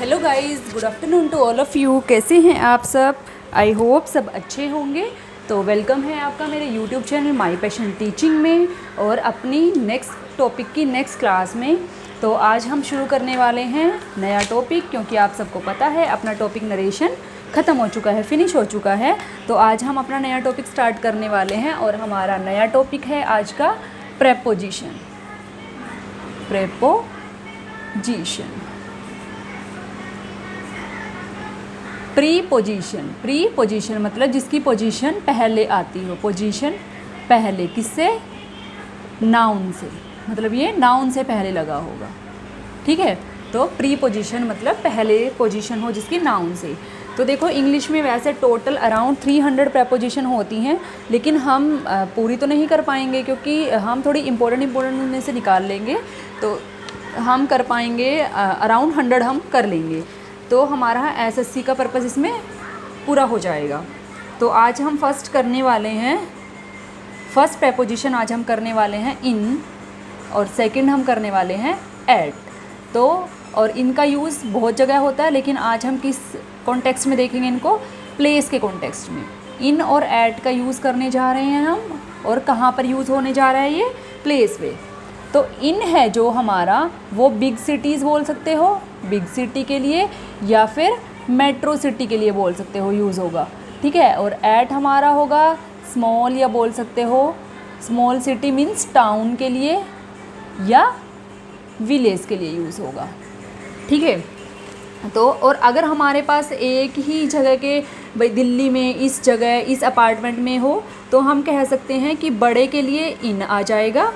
Hello guys, good afternoon to all of you. कैसे हैं आप सब? आई होप सब अच्छे होंगे। तो वेलकम है आपका मेरे YouTube channel my passion teaching में और अपनी नेक्स्ट टॉपिक की नेक्स्ट क्लास में। तो आज हम शुरू करने वाले हैं नया टॉपिक, क्योंकि आप सबको पता है अपना टॉपिक नरेशन ख़त्म हो चुका है, फिनिश हो चुका है। तो आज हम अपना नया टॉपिक स्टार्ट करने वाले हैं और हमारा नया टॉपिक है आज का प्रेपोजिशन। प्रेपोजिशन, प्रीपोजिशन मतलब जिसकी पोजीशन पहले आती हो। पोजीशन पहले किससे? नाउन से, मतलब ये नाउन से पहले लगा होगा। ठीक है, तो प्रीपोजिशन मतलब पहले पोजीशन हो जिसकी नाउन से। तो देखो इंग्लिश में वैसे टोटल अराउंड 300 प्रेपोजिशन होती हैं, लेकिन हम पूरी तो नहीं कर पाएंगे क्योंकि हम थोड़ी इम्पोर्टेंट में से निकाल लेंगे। तो हम कर पाएंगे अराउंड 100 हम कर लेंगे, तो हमारा एसएससी का पर्पस इसमें पूरा हो जाएगा। तो आज हम फर्स्ट प्रेपोजिशन आज हम करने वाले हैं इन, और सेकंड हम करने वाले हैं एट। तो और इनका यूज़ बहुत जगह होता है, लेकिन आज हम किस कॉन्टेक्स्ट में देखेंगे इनको? प्लेस के कॉन्टेक्स्ट में। इन और एट का यूज़ करने जा रहे हैं हम, और कहाँ पर यूज़ होने जा रहा है ये? प्लेस पे। तो इन है जो हमारा, वो बिग सिटीज़ बोल सकते हो, बिग सिटी के लिए, या फिर मेट्रो सिटी के लिए बोल सकते हो, यूज़ होगा। ठीक है, और एट हमारा होगा स्मॉल, या बोल सकते हो स्मॉल सिटी मीन्स टाउन के लिए या विलेज के लिए यूज़ होगा। ठीक है, तो और अगर हमारे पास एक ही जगह के, भाई दिल्ली में इस जगह इस अपार्टमेंट में हो, तो हम कह सकते हैं कि बड़े के लिए इन आ जाएगा।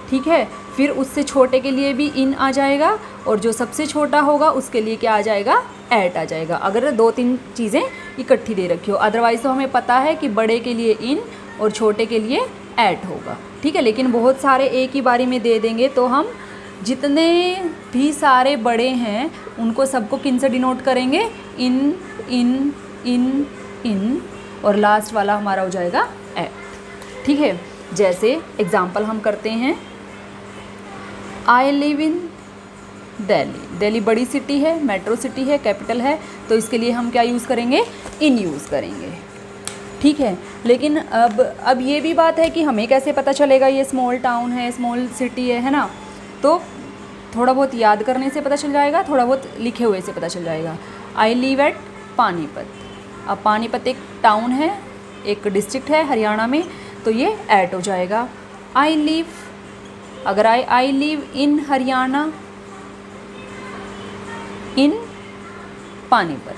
ठीक है, फिर उससे छोटे के लिए भी इन आ जाएगा, और जो सबसे छोटा होगा उसके लिए क्या आ जाएगा? एट आ जाएगा, अगर 2-3 चीज़ें इकट्ठी दे रखी हो। अदरवाइज़ तो हमें पता है कि बड़े के लिए इन और छोटे के लिए एट होगा। ठीक है, लेकिन बहुत सारे एक ही बारी में दे देंगे तो हम जितने भी सारे बड़े हैं उनको सबको किन से डिनोट करेंगे? इन इन इन इन, और लास्ट वाला हमारा हो जाएगा एट। ठीक है, जैसे एग्जाम्पल हम करते हैं, I live in Delhi. Delhi बड़ी सिटी है, मेट्रो सिटी है, कैपिटल है, तो इसके लिए हम क्या यूज़ करेंगे? इन यूज़ करेंगे। ठीक है, लेकिन अब ये भी बात है कि हमें कैसे पता चलेगा ये स्मॉल टाउन है, स्मॉल सिटी है ना? तो थोड़ा बहुत याद करने से पता चल जाएगा, थोड़ा बहुत लिखे हुए से पता चल जाएगा। I live at Panipat. अब पानीपत एक टाउन है, एक डिस्ट्रिक्ट है हरियाणा में, तो ये एट हो जाएगा। आई लिव, अगर आई लिव इन हरियाणा, इन पानीपत,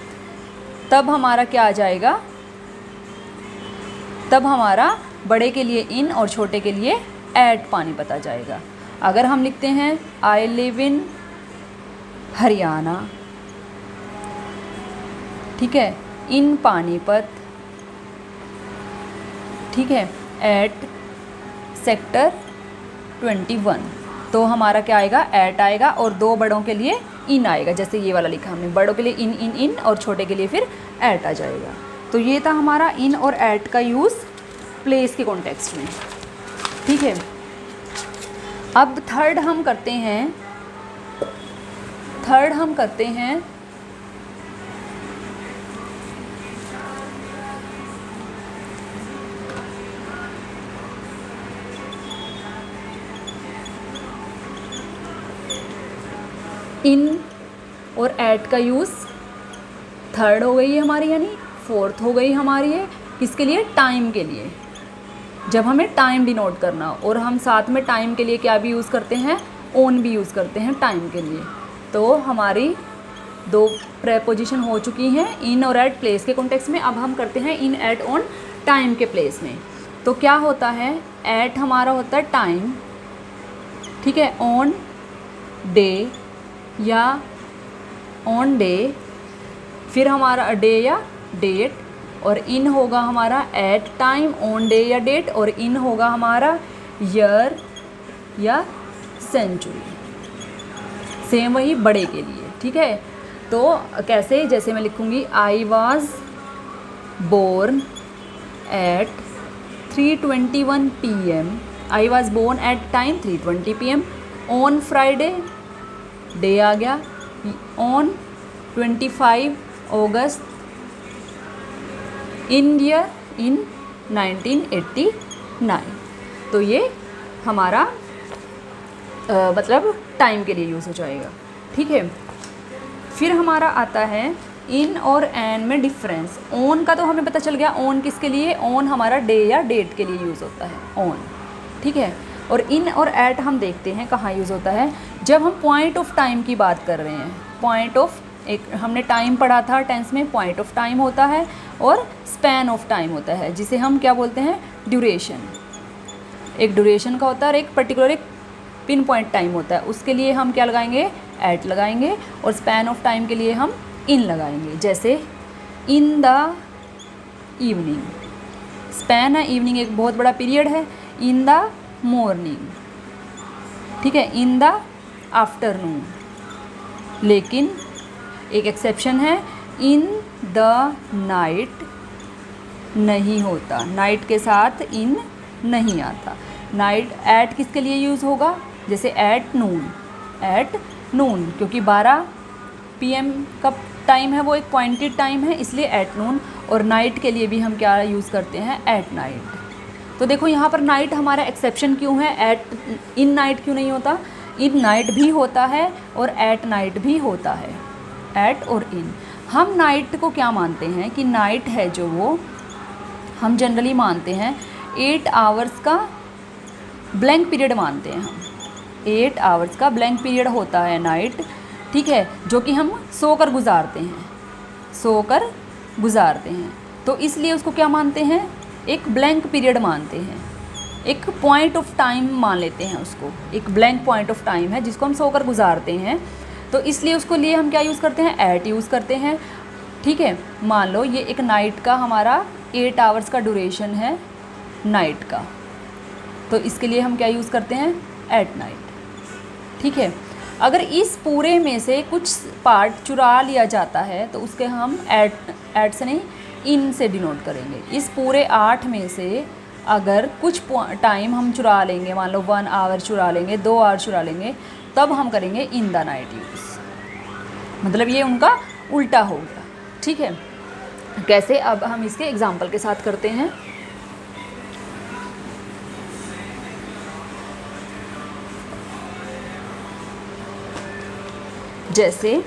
तब हमारा क्या आ जाएगा? तब हमारा बड़े के लिए इन और छोटे के लिए एट पानीपत आ जाएगा। अगर हम लिखते हैं आई लिव इन हरियाणा, ठीक है, इन पानीपत, ठीक है, एट सेक्टर 21, तो हमारा क्या आएगा? एट आएगा, और 2 बड़ों के लिए इन आएगा, जैसे ये वाला लिखा हमने, बड़ों के लिए इन इन इन और छोटे के लिए फिर एट आ जाएगा। तो ये था हमारा इन और एट का यूज़ प्लेस के कॉन्टेक्स्ट में। ठीक है, अब थर्ड हम करते हैं इन और एट का यूज़। थर्ड हो गई है हमारी, यानी फोर्थ हो गई हमारी है किसके लिए? टाइम के लिए, जब हमें टाइम डिनोट करना हो। और हम साथ में टाइम के लिए क्या भी यूज़ करते हैं? ओन भी यूज़ करते हैं टाइम के लिए। तो हमारी 2 प्रेपोजिशन हो चुकी हैं, इन और एट प्लेस के कॉन्टेक्स्ट में। अब हम करते हैं इन एट ऑन टाइम के प्लेस में। तो क्या होता है? एट हमारा होता है टाइम, ठीक है, ऑन डे या ऑन डे, फिर हमारा डे या डेट, और इन होगा हमारा एट टाइम, ऑन डे या डेट, और इन होगा हमारा ईयर या सेंचुरी। सेम वही बड़े के लिए। ठीक है, तो कैसे? जैसे मैं लिखूँगी I was born at 3:21 PM। I was born at time 3:20 PM। On Friday, day आ गया, on 25 August in year in 1989। तो ये हमारा मतलब टाइम के लिए यूज़ हो जाएगा, ठीक है। फिर हमारा आता है इन और एन में डिफरेंस। ऑन का तो हमें पता चल गया, ऑन किसके लिए, ऑन हमारा डे या डेट के लिए यूज़ होता है ऑन, ठीक है। और इन और एट हम देखते हैं कहाँ यूज़ होता है, जब हम पॉइंट ऑफ टाइम की बात कर रहे हैं। पॉइंट ऑफ, एक हमने टाइम पढ़ा था टेंस में, पॉइंट ऑफ टाइम होता है और स्पैन ऑफ टाइम होता है, जिसे हम क्या बोलते हैं, ड्यूरेशन। एक ड्यूरेशन का होता है और एक पर्टिकुलर एक पिन पॉइंट टाइम होता है, उसके लिए हम क्या लगाएंगे, एट लगाएंगे, और स्पैन ऑफ टाइम के लिए हम इन लगाएंगे। जैसे इन द इवनिंग, स्पैन है, इवनिंग एक बहुत बड़ा पीरियड है। इन द मॉर्निंग, ठीक है, इन द आफ्टरनून। लेकिन एक एक्सेप्शन है, इन द नाइट नहीं होता, नाइट के साथ इन नहीं आता। नाइट एट किसके लिए यूज़ होगा, जैसे एट नून, क्योंकि 12 PM का टाइम है, वो एक पॉइंटेड टाइम है, इसलिए एट नून। और नाइट के लिए भी हम क्या यूज़ करते हैं, एट नाइट। तो देखो यहाँ पर नाइट हमारा एक्सेप्शन क्यों है, एट इन नाइट क्यों नहीं होता, इन नाइट भी होता है और एट नाइट भी होता है, एट और इन। हम नाइट को क्या मानते हैं कि नाइट है जो, वो हम जनरली मानते हैं 8 आवर्स का ब्लैंक पीरियड मानते हैं हम। 8 आवर्स का ब्लैंक पीरियड होता है नाइट, ठीक है, जो कि हम सोकर गुजारते हैं। तो इसलिए उसको क्या मानते हैं, एक ब्लैंक पीरियड मानते हैं, एक पॉइंट ऑफ टाइम मान लेते हैं उसको, एक ब्लैंक पॉइंट ऑफ टाइम है जिसको हम सोकर गुजारते हैं। तो इसलिए उसको लिए हम क्या यूज़ करते हैं, एट यूज़ करते हैं, ठीक है। मान लो ये एक नाइट का हमारा 8 आवर्स का ड्यूरेशन है नाइट का, तो इसके लिए हम क्या यूज़ करते हैं, एट नाइट, ठीक है। अगर इस पूरे में से कुछ पार्ट चुरा लिया जाता है तो उसके हम एट से नहीं, इन से डिनोट करेंगे। इस पूरे 8 में से अगर कुछ टाइम हम चुरा लेंगे, मान लो 1 आवर चुरा लेंगे, 2 आवर चुरा लेंगे, तब हम करेंगे इन द नाइट यूज़। मतलब ये उनका उल्टा हो गया, ठीक है। कैसे, अब हम इसके एग्जाम्पल के साथ करते हैं। जैसे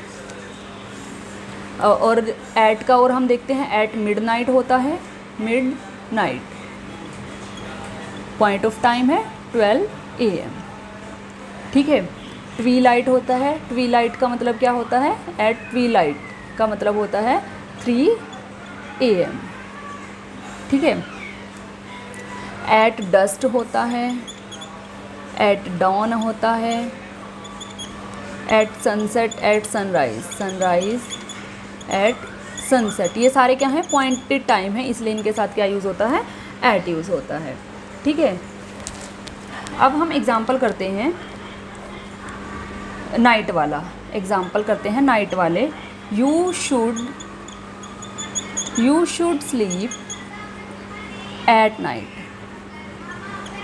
और एट का और हम देखते हैं, एट मिडनाइट होता है, मिडनाइट पॉइंट ऑफ टाइम है 12 AM, ठीक है। ट्वीलाइट होता है, ट्वीलाइट का मतलब क्या होता है, एट ट्वीलाइट का मतलब होता है 3 AM, ठीक है। एट डस्ट होता है, एट डॉन होता है, at sunset, at sunrise, sunrise at sunset. ये सारे क्या हैं, पॉइंटेड टाइम है, इसलिए इनके साथ क्या यूज़ होता है, एट यूज़ होता है, ठीक है। अब हम एग्जाम्पल करते हैं नाइट वाला, एग्जाम्पल करते हैं नाइट वाले। You should sleep at night,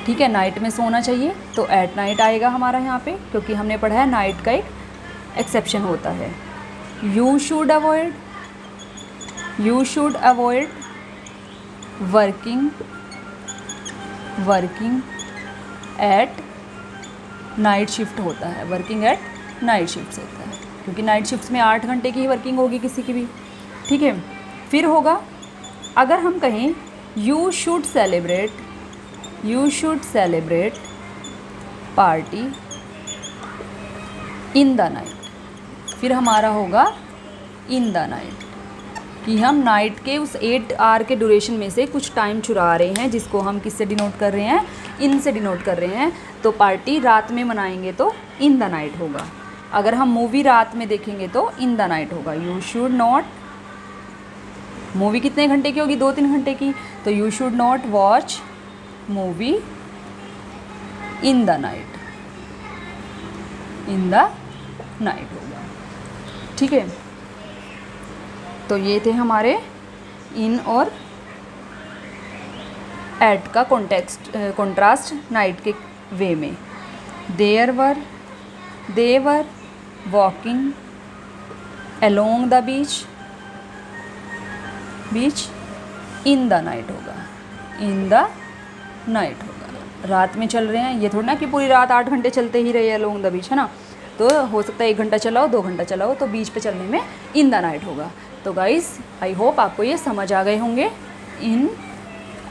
ठीक है, नाइट में सोना चाहिए, तो एट नाइट आएगा हमारा यहाँ पे, क्योंकि हमने पढ़ा है नाइट का एक एक्सेप्शन होता है। You should avoid working at night shift होता है, वर्किंग एट नाइट शिफ्ट होता है, क्योंकि नाइट शिफ्ट में 8 घंटे की ही वर्किंग होगी किसी की भी, ठीक है। फिर होगा, अगर हम कहें you should celebrate party in the night, फिर हमारा होगा इन द नाइट, कि हम नाइट के उस 8 आवर के ड्यूरेशन में से कुछ टाइम चुरा रहे हैं, जिसको हम किससे डिनोट कर रहे हैं, इन से डिनोट कर रहे हैं। तो पार्टी रात में मनाएंगे तो इन द नाइट होगा, अगर हम मूवी रात में देखेंगे तो इन द नाइट होगा। यू शुड नॉट, मूवी कितने घंटे की होगी, 2-3 घंटे की, तो you should not watch movie in the night, in the night होगा, ठीक है। तो ये थे हमारे इन और एट का कॉन्ट्रास्ट नाइट के वे में। They were walking along the beach, beach in the night होगा, इन द नाइट होगा। रात में चल रहे हैं, ये थोड़ा ना कि पूरी रात 8 घंटे चलते ही रहे अलोंग द बीच, है ना। तो हो सकता है 1 घंटा चलाओ, 2 घंटा चलाओ, तो बीच पे चलने में इन द नाइट होगा। तो गाइस आई होप आपको ये समझ आ गए होंगे। इन,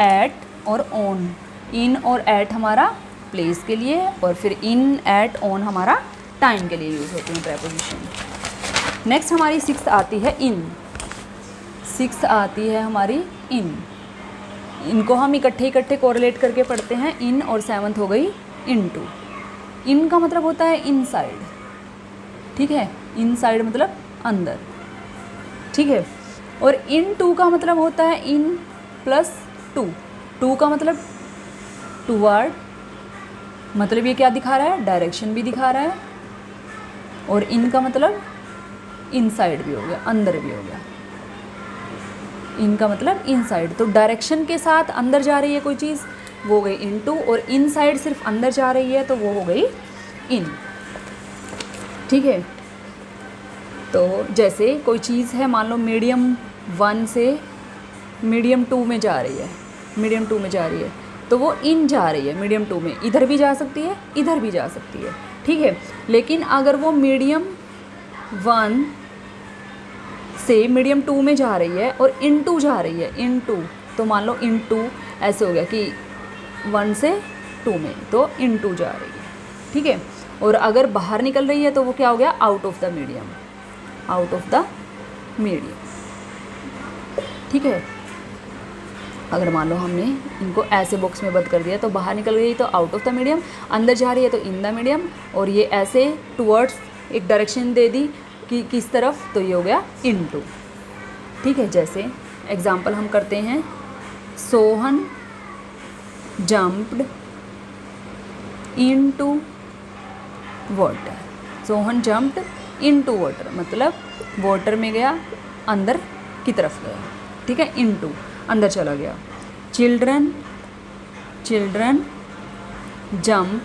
एट और ऑन। इन और एट हमारा प्लेस के लिए, और फिर इन, एट, ऑन हमारा टाइम के लिए यूज़ होती हैं प्रेपोजिशन। नेक्स्ट हमारी 6th आती है इन। 6th आती है हमारी इन। इनको हम इकट्ठे कोरिलेट करके पढ़ते हैं। इन और 7th हो गई इनटू। इन का मतलब होता है इनसाइड, ठीक है। इनसाइड मतलब अंदर, ठीक है। और इन टू का मतलब होता है इन प्लस टू। टू का मतलब टूवर्ड, मतलब ये क्या दिखा रहा है, डायरेक्शन भी दिखा रहा है। और इन का मतलब इनसाइड भी हो गया, अंदर भी हो गया। इनका मतलब इनसाइड, तो डायरेक्शन के साथ अंदर जा रही है कोई चीज़, वो हो गई इनटू। और इनसाइड सिर्फ अंदर जा रही है, तो वो हो गई इन, ठीक है। तो जैसे कोई चीज़ है, मान लो मीडियम 1 से मीडियम 2 में जा रही है, मीडियम 2 में जा रही है, तो वो इन जा रही है मीडियम 2 में। इधर भी जा सकती है, इधर भी जा सकती है, ठीक है। लेकिन अगर वो मीडियम 1 से मीडियम 2 में जा रही है और इनटू जा रही है, इनटू, तो मान लो इनटू ऐसे हो गया कि 1 से 2 में, तो इनटू जा रही है, ठीक है। और अगर बाहर निकल रही है तो वो क्या हो गया, out of the medium, out of the medium, ठीक है। अगर मान लो हमने इनको ऐसे बॉक्स में बंद कर दिया, तो बाहर निकल गई तो आउट ऑफ द मीडियम, अंदर जा रही है तो इन द मीडियम, और ये ऐसे टूवर्ड्स एक डायरेक्शन दे दी कि किस तरफ, तो ये हो गया इनटू, ठीक है। जैसे एग्जांपल हम करते हैं, Sohan jumped into water. Sohan jumped into water मतलब वाटर में गया, अंदर की तरफ गया, ठीक है। इनटू अंदर चला गया। Children jump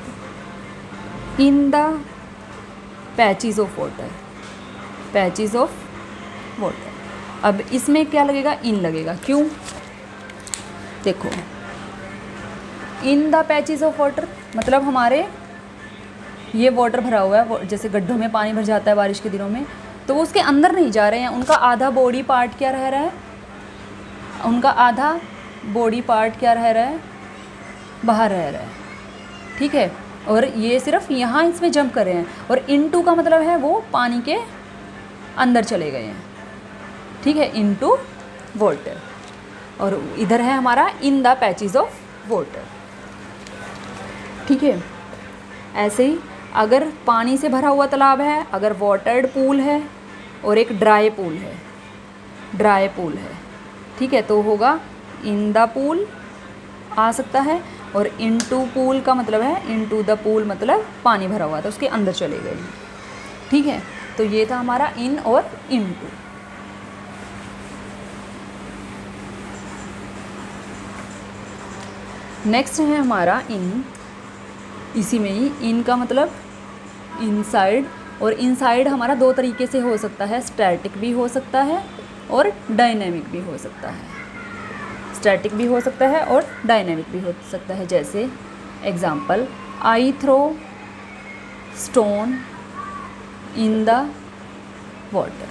in the patches of water, patches of water. अब इसमें क्या लगेगा, इन लगेगा, क्यों, देखो in the patches of water मतलब हमारे ये वाटर भरा हुआ है, जैसे गड्ढों में पानी भर जाता है बारिश के दिनों में, तो वो उसके अंदर नहीं जा रहे हैं। उनका आधा बॉडी पार्ट क्या रह रहा है, उनका आधा बॉडी पार्ट क्या रह रहा है, बाहर रह रहा है, ठीक है। और ये सिर्फ यहाँ इसमें जंप कर रहे हैं। और इनटू का मतलब है वो पानी के अंदर चले गए हैं, ठीक है, इनटू वाटर। और इधर है हमारा in the patches of water, ठीक है। ऐसे ही अगर पानी से भरा हुआ तालाब है, अगर वाटर्ड पूल है और एक ड्राई पूल है, ड्राई पूल है, ठीक है, तो होगा इन द पूल आ सकता है। और इनटू पूल का मतलब है, इनटू द पूल मतलब पानी भरा हुआ था उसके अंदर चले गए, ठीक है। तो ये था हमारा इन और इनटू। नेक्स्ट है हमारा इन। इसी में ही इन का मतलब इनसाइड, और इनसाइड हमारा 2 तरीके से हो सकता है, स्टैटिक भी हो सकता है और डायनेमिक भी हो सकता है। स्टैटिक भी हो सकता है और डायनेमिक भी हो सकता है। जैसे example, I throw stone in the water,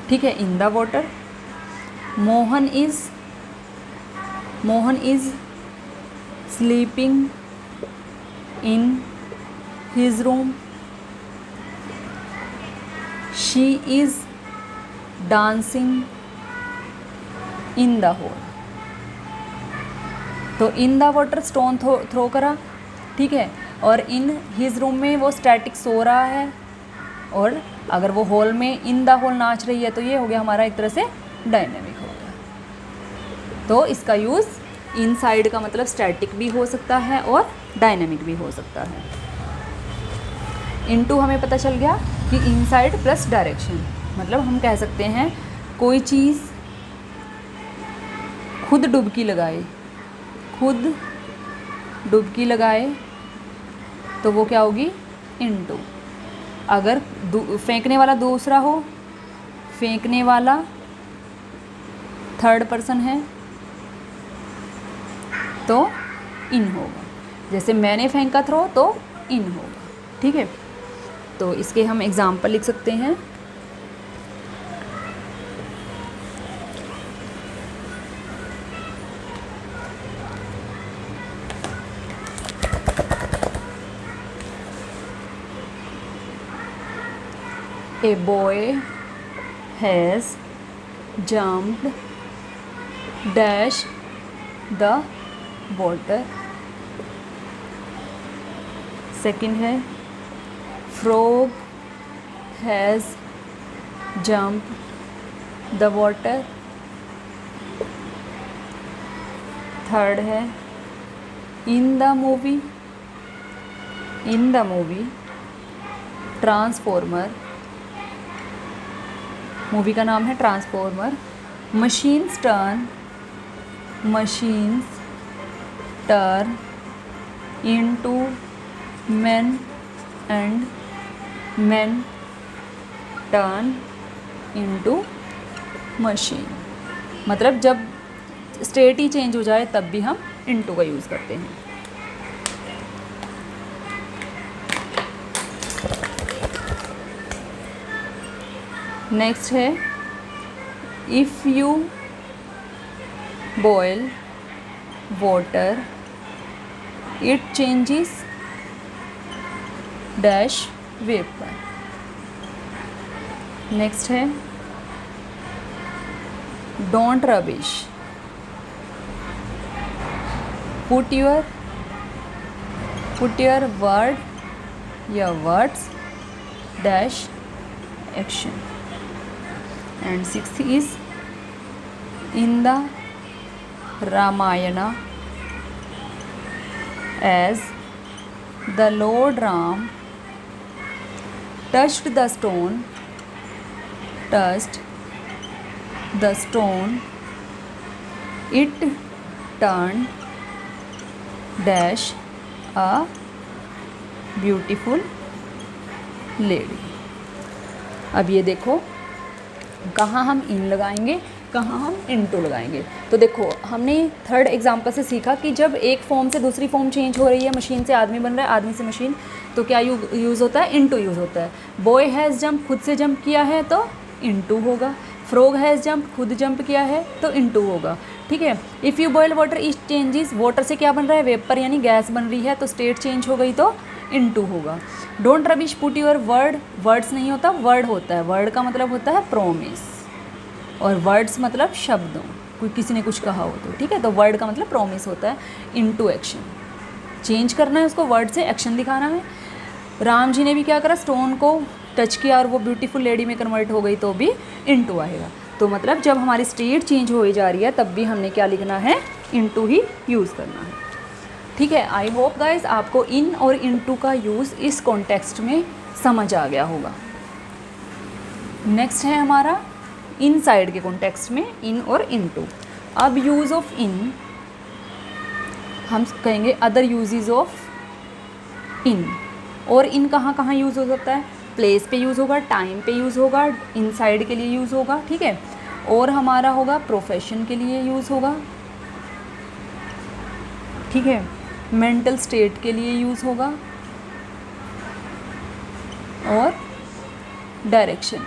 ठीक है, in the water. Mohan is sleeping in his room, she is dancing in the hall। तो in the water stone throw करा, ठीक है। और इन हिज रूम में वो स्टैटिक सो रहा है, और अगर वो हॉल में इन द हॉल नाच रही है, तो ये हो गया हमारा एक तरह से डायनेमिक हो गया। तो इसका यूज़ इनसाइड का मतलब स्टैटिक भी हो सकता है और डायनेमिक भी हो सकता है। इनटू हमें पता चल गया कि इनसाइड प्लस डायरेक्शन, मतलब हम कह सकते हैं कोई चीज़ खुद डुबकी लगाए, खुद डुबकी लगाए, तो वो क्या होगी, इनटू। अगर फेंकने वाला दूसरा हो फेंकने वाला थर्ड पर्सन है तो इन होगा। जैसे मैंने फेंका थ्रो तो इन होगा। ठीक है, तो इसके हम एग्जाम्पल लिख सकते हैं। A boy has jumped dash the water। Second है frog has jumped the water। Third है in the movie transformer, movie का नाम है transformer, machines turn into men and men turn into machine. मतलब जब स्टेट ही चेंज हो जाए तब भी हम इनटू का यूज़ करते हैं। नेक्स्ट है if you boil water it changes dash vapour. Next है don't rubbish put your word या words dash action. And sixth is in the Ramayana as the Lord Ram touched the stone it turned dash a beautiful lady। अब ये देखो कहाँ हम इन लगाएंगे, कहाँ हम इनटू लगाएंगे। तो देखो हमने थर्ड एग्जांपल से सीखा कि जब एक फॉर्म से दूसरी फॉर्म चेंज हो रही है, मशीन से आदमी बन रहा है, आदमी से मशीन, तो क्या यूज़ होता है, इनटू यूज़ होता है। बॉय हैज़ जंप खुद से जंप किया है तो इनटू होगा। फ्रॉग हैज़ जंप खुद जंप किया है तो इनटू होगा। ठीक है, if you boil water it changes, water से क्या बन रहा है, वेपर यानी गैस बन रही है, तो स्टेट चेंज हो गई तो इनटू होगा। Don't rubbish put your word, words नहीं होता, वर्ड होता है। वर्ड का मतलब होता है प्रोमिस और वर्ड्स मतलब शब्दों, कोई किसी ने कुछ कहा हो तो। ठीक है, तो वर्ड का मतलब प्रोमिस होता है। इनटू एक्शन, चेंज करना है उसको, वर्ड से एक्शन दिखाना है। राम जी ने भी क्या करा, स्टोन को टच किया और वो ब्यूटीफुल लेडी में कन्वर्ट हो गई तो भी इनटू आएगा। तो मतलब जब हमारी स्टेट चेंज हो जा रही है तब भी हमने क्या लिखना है, इनटू ही यूज़ करना है। ठीक है, आई होप गाइज आपको इन और इनटू का यूज़ इस कॉन्टेक्स्ट में समझ आ गया होगा। नेक्स्ट है हमारा इनसाइड के कॉन्टेक्स्ट में इन और इनटू। अब यूज़ ऑफ इन हम कहेंगे अदर यूजेस ऑफ इन। और इन कहाँ कहाँ यूज़ हो सकता है, प्लेस पे यूज़ होगा, टाइम पे यूज़ होगा, इनसाइड के लिए यूज़ होगा। ठीक है, और हमारा होगा प्रोफेशन के लिए यूज़ होगा। ठीक है, मेंटल स्टेट के लिए यूज़ होगा और डायरेक्शन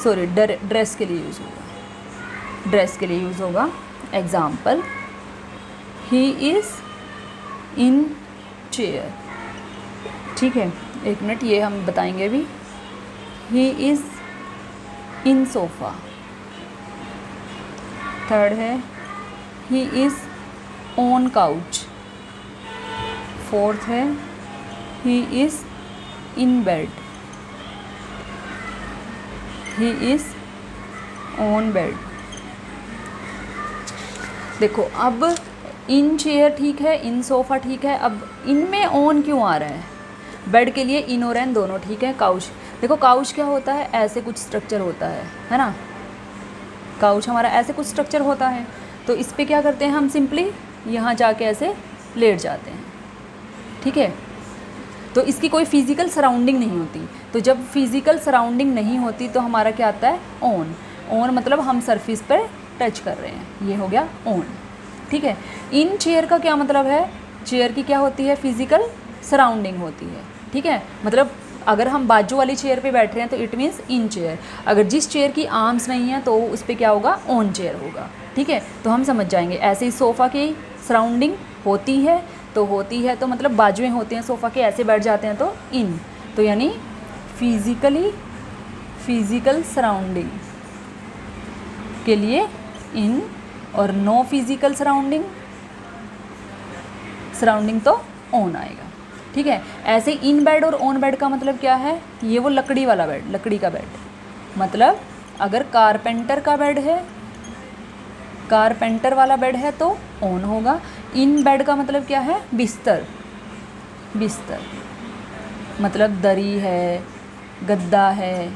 ड्रेस के लिए यूज़ होगा। ड्रेस के लिए यूज़ होगा। Example, he is in chair. ठीक है, एक मिनट, ये हम बताएंगे अभी। He is in sofa. Third है he is on couch. Fourth है he is in bed. He is on bed. देखो अब इन चेयर ठीक है, इन सोफ़ा ठीक है, अब इनमें ऑन क्यों आ रहा है। बेड के लिए इन और एन दोनों ठीक है। काउच, देखो काउच क्या होता है, ऐसे कुछ स्ट्रक्चर होता है ना। काउच हमारा ऐसे कुछ स्ट्रक्चर होता है, तो इस पर क्या करते हैं हम, सिंपली यहाँ जाके ऐसे लेट जाते हैं। ठीक है, तो इसकी कोई फिज़िकल सराउंडिंग नहीं होती। तो जब फिज़िकल सराउंडिंग नहीं होती तो हमारा क्या आता है, ऑन। ऑन मतलब हम सरफेस पर टच कर रहे हैं, ये हो गया ऑन। ठीक है। इन चेयर का क्या मतलब है, चेयर की क्या होती है, फिज़िकल सराउंडिंग होती है। ठीक है, मतलब अगर हम बाजू वाली चेयर पे बैठ रहे हैं तो इट मीन्स इन चेयर। अगर जिस चेयर की आर्म्स नहीं है तो उस पर क्या होगा, ऑन चेयर होगा। ठीक है, तो हम समझ जाएंगे। ऐसे ही सोफ़ा की सराउंडिंग होती है तो मतलब बाजुएं होती हैं सोफ़ा के, ऐसे बैठ जाते हैं तो इन। तो यानी फिज़िकल सराउंडिंग के लिए इन, और नो फिज़िकल सराउंडिंग तो ऑन आएगा। ठीक है। ऐसे इन बेड और ऑन बेड का मतलब क्या है, ये वो लकड़ी वाला बेड, लकड़ी का बेड। मतलब अगर कारपेंटर का बेड है, कारपेंटर वाला बेड है तो ऑन होगा। इन बेड का मतलब क्या है, बिस्तर मतलब दरी है, गद्दा है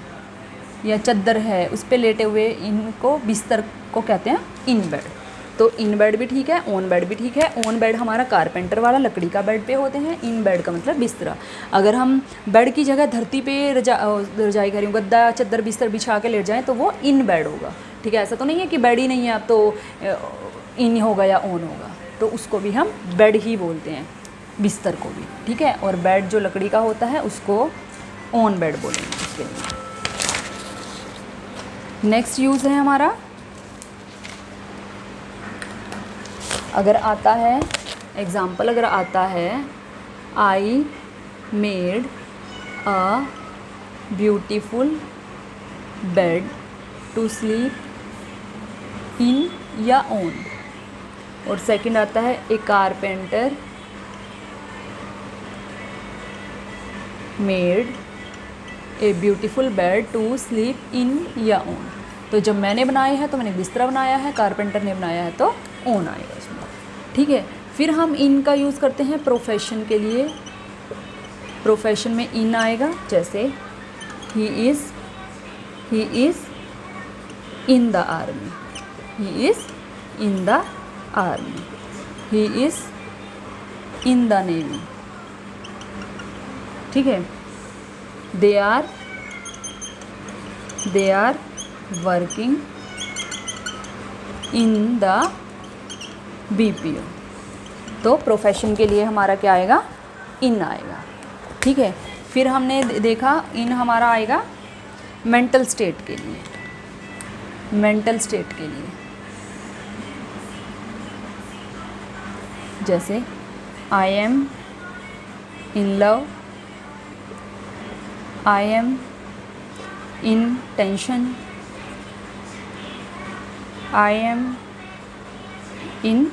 या चद्दर है, उस पे लेटे हुए इनको बिस्तर को कहते हैं इन बेड। तो इन बेड भी ठीक है, ऑन बेड भी ठीक है। ऑन बेड हमारा कारपेंटर वाला लकड़ी का बेड पे होते हैं, इन बेड का मतलब बिस्तरा। अगर हम बेड की जगह धरती पे रजाई कह रही हूँ, गद्दा चद्दर बिस्तर बिछा के लेट जाएँ तो वो इन बेड होगा। ठीक है, ऐसा तो नहीं है कि बेड ही नहीं है अब तो इन होगा या ऑन होगा, तो उसको भी हम बेड ही बोलते हैं, बिस्तर को भी। ठीक है, और बेड जो लकड़ी का होता है उसको ऑन बेड बोलेंगे उसके लिए। नेक्स्ट यूज़ है हमारा, अगर आता है एग्ज़ाम्पल, अगर आता है I made a beautiful bed to sleep in या ऑन। और सेकंड आता है a carpenter made a beautiful bed to sleep in या ऑन। तो जब मैंने बनाए हैं तो मैंने बिस्तरा बनाया है, कारपेंटर ने बनाया है तो ऑन आएगा इसमें। ठीक है, फिर हम इन का यूज़ करते हैं प्रोफेशन के लिए। प्रोफेशन में इन आएगा, जैसे he is in the army, he is in the army, he is in the navy. ठीक है, they are working in the BPO। तो प्रोफेशन के लिए हमारा क्या आएगा, इन आएगा। ठीक है, फिर हमने देखा इन हमारा आएगा मेंटल स्टेट के लिए। मेंटल स्टेट के लिए जैसे I am in love, I am in tension, I am in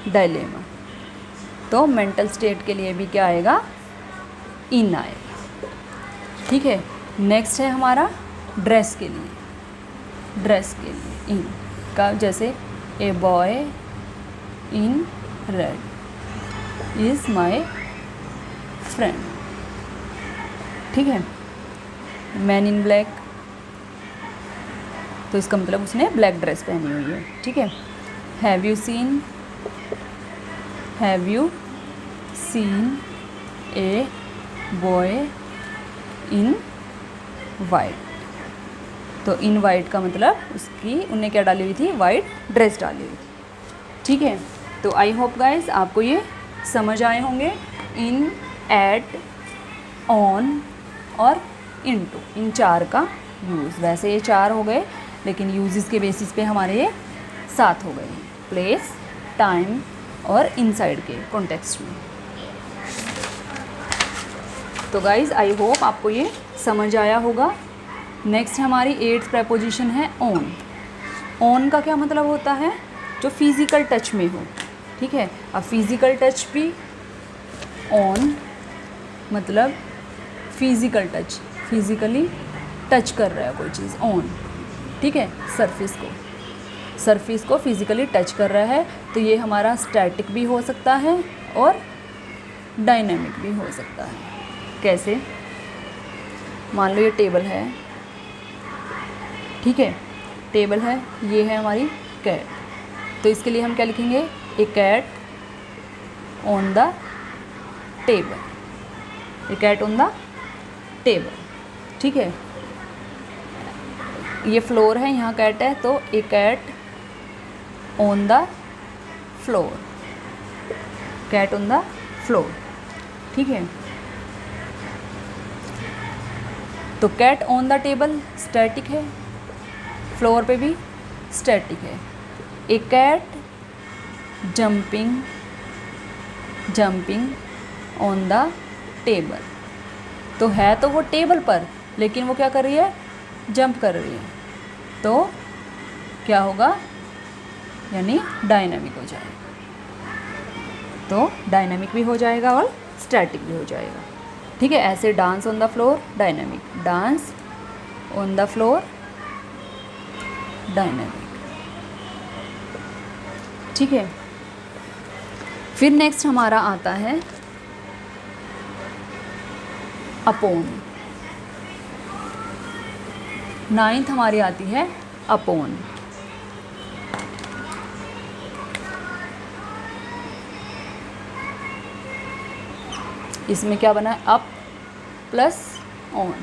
dilemma. तो मेंटल स्टेट के लिए भी क्या आएगा, इन आएगा। ठीक है, नेक्स्ट है हमारा ड्रेस के लिए। ड्रेस के लिए इन का, जैसे a boy in red is my friend. ठीक है, मैन इन ब्लैक, तो इसका मतलब उसने ब्लैक ड्रेस पहनी हुई है। ठीक है, have you seen a boy in white. तो इन वाइट का मतलब उनने क्या डाली हुई थी, वाइट ड्रेस डाली हुई थी। ठीक है, तो आई होप गाइस आपको ये समझ आए होंगे इन, एट, ऑन और इनटू, इन चार का यूज़। वैसे ये 4 हो गए लेकिन यूजेस के बेसिस पे हमारे ये 7 हो गए, प्लेस, टाइम और इनसाइड के कॉन्टेक्स्ट में। तो गाइज़ आई होप आपको ये समझ आया होगा। नेक्स्ट हमारी 8th प्रेपोजिशन है ऑन। ऑन का क्या मतलब होता है, जो फिज़िकल टच में हो। ठीक है, अब फिज़िकल टच भी, ऑन मतलब फिज़िकल टच, फिज़िकली टच कर रहा है कोई चीज़, ऑन। ठीक है, सरफेस को फिज़िकली टच कर रहा है। तो ये हमारा स्टैटिक भी हो सकता है और डायनेमिक भी हो सकता है। कैसे, मान लो ये टेबल है, ठीक है, टेबल है, ये है हमारी कैट। तो इसके लिए हम क्या लिखेंगे, a cat on the table. A cat on the table, ठीक है। ये फ्लोर है, यहाँ कैट है, तो a cat on the floor, cat on the floor, ठीक है। तो cat on the table static है, फ्लोर पे भी स्टैटिक है। A cat jumping on the table, तो है तो वो टेबल पर, लेकिन वो क्या कर रही है, जंप कर रही है, तो क्या होगा, यानी डायनामिक हो जाएगा। तो डायनामिक भी हो जाएगा और स्टैटिक भी हो जाएगा, ठीक है। ऐसे dance on the floor dynamic, dance on the floor dynamic, ठीक है। फिर नेक्स्ट हमारा आता है अपॉन। 9th हमारी आती है अपॉन। इसमें क्या बना है, अप प्लस ऑन,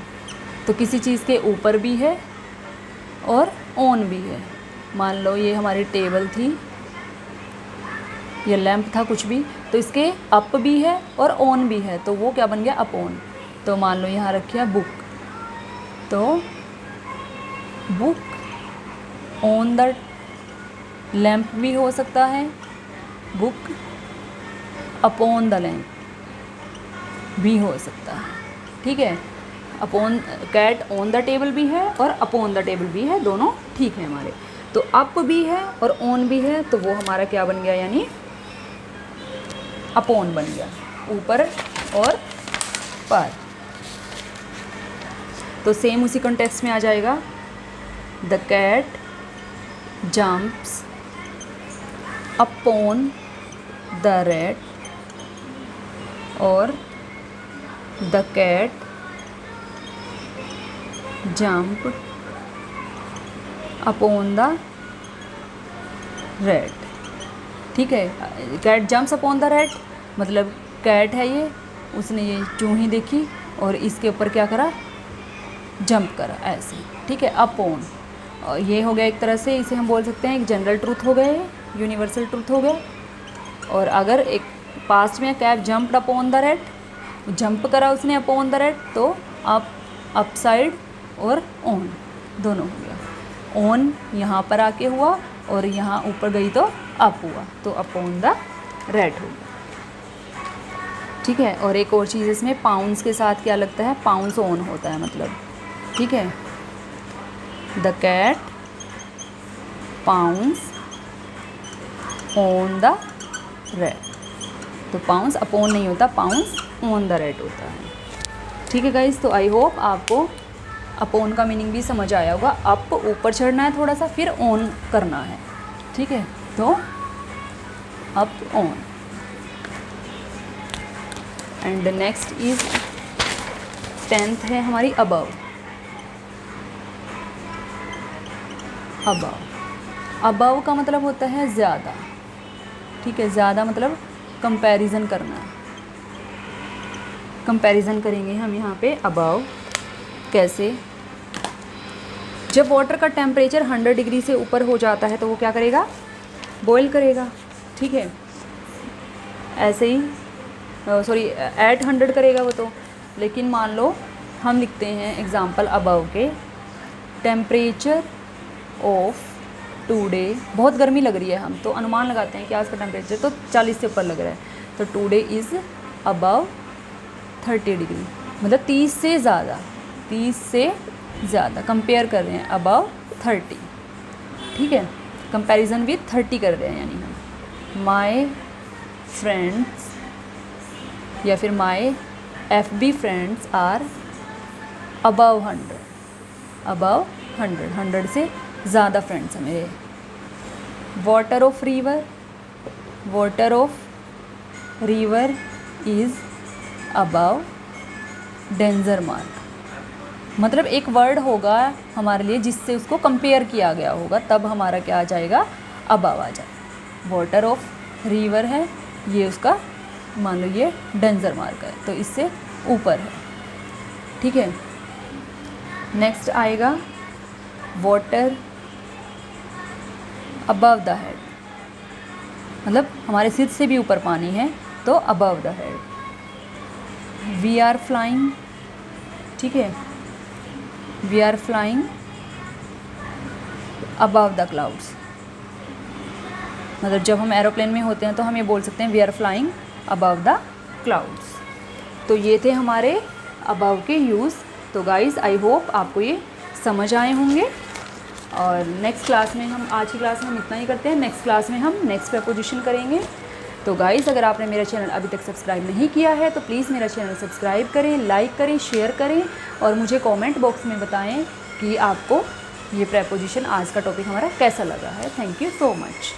तो किसी चीज़ के ऊपर भी है और ऑन भी है। मान लो ये हमारी टेबल थी, ये लैंप था, कुछ भी, तो इसके अप भी है और ऑन भी है, तो वो क्या बन गया, अपॉन। तो मान लो यहाँ रखी है बुक, तो बुक ऑन द लैंप भी हो सकता है, बुक अपॉन द लैंप भी हो सकता है, ठीक है। Upon, cat on the table भी है और अपॉन द टेबल भी है, दोनों ठीक है हमारे। तो अप भी है और ऑन भी है, तो वो हमारा क्या बन गया, यानी अपॉन बन गया, ऊपर और पर। तो सेम उसी कॉन्टेक्स्ट में आ जाएगा, the cat jumps upon the rat, और the cat jump upon the rat, ठीक है। Cat jumps upon the rat मतलब कैट है ये, उसने ये चूही देखी और इसके ऊपर क्या करा, जंप करा, ऐसे, ठीक है। अपॉन, ये हो गया एक तरह से, इसे हम बोल सकते हैं एक जनरल ट्रूथ हो गए, यूनिवर्सल ट्रूथ हो गया। और अगर एक पास्ट में cat jumped upon the rat, jump करा उसने अपॉन द रैट, तो अप साइड और ऑन दोनों हो गया। ऑन यहाँ पर आके हुआ और यहाँ ऊपर गई तो अप हुआ, तो अपॉन द रैट हो गया, ठीक है। और एक और चीज़ इसमें पाउंड्स के साथ क्या लगता है, पाउंड्स ऑन होता है मतलब, ठीक है। The cat pounds on the rat, तो पाउंड्स अपॉन नहीं होता, पाउंड्स ऑन द रैट होता है, ठीक है गाइस। तो आई होप आपको अपॉन का मीनिंग भी समझ आया होगा। अप ऊपर चढ़ना है थोड़ा सा, फिर ऑन करना है, ठीक है। तो up on. And next is 10th है हमारी अबव। अबव का मतलब होता है ज़्यादा, ठीक है। ज़्यादा मतलब कंपैरिजन करना है, कंपैरिजन करेंगे हम यहाँ पे अबव। कैसे, जब वाटर का टेम्परेचर 100 डिग्री से ऊपर हो जाता है तो वो क्या करेगा, बॉयल करेगा, ठीक है। ऐसे ही सॉरी एट 100 करेगा वो तो, लेकिन मान लो हम लिखते हैं एग्जांपल अबव के, टेम्परेचर ऑफ टुडे, बहुत गर्मी लग रही है, हम तो अनुमान लगाते हैं कि आज का टेम्परेचर तो 40 से ऊपर लग रहा है, तो टुडे इज़ अबव 30 डिग्री, मतलब 30 से ज़्यादा, 30 से ज़्यादा कंपेयर कर रहे हैं, अबव 30, ठीक है। कंपैरिजन विथ 30 कर रहे हैं, यानी हम माय फ्रेंड्स या फिर my FB friends are above 100, above 100 से ज़्यादा फ्रेंड्स हैं मेरे। Water of river is above danger mark, मतलब एक वर्ड होगा हमारे लिए जिससे उसको कंपेयर किया गया होगा, तब हमारा क्या आ जाएगा, अबव आ जाएगा। वाटर ऑफ रिवर है, ये उसका मान लो ये डेंजर मार्क है, तो इससे ऊपर है, ठीक है। नेक्स्ट आएगा वाटर अबव द हेड, मतलब हमारे सिर से भी ऊपर पानी है तो above the head. We are flying, ठीक है, we are flying above the clouds, मतलब जब हम एरोप्लेन में होते हैं तो हम ये बोल सकते हैं we are flying above the clouds. तो ये थे हमारे अबव के यूज़। तो गाइज़ आई होप आपको ये समझ आए होंगे। और नेक्स्ट क्लास में हम, आज की क्लास में हम इतना ही करते हैं, नेक्स्ट क्लास में हम नेक्स्ट प्रीपोजिशन करेंगे। तो गाइज़ अगर आपने मेरा चैनल अभी तक सब्सक्राइब नहीं किया है तो प्लीज़ मेरा चैनल सब्सक्राइब करें, लाइक करें, शेयर करें और मुझे कमेंट बॉक्स में बताएं कि आपको ये प्रीपोजिशन, आज का टॉपिक हमारा कैसा लगा है। Thank you so much.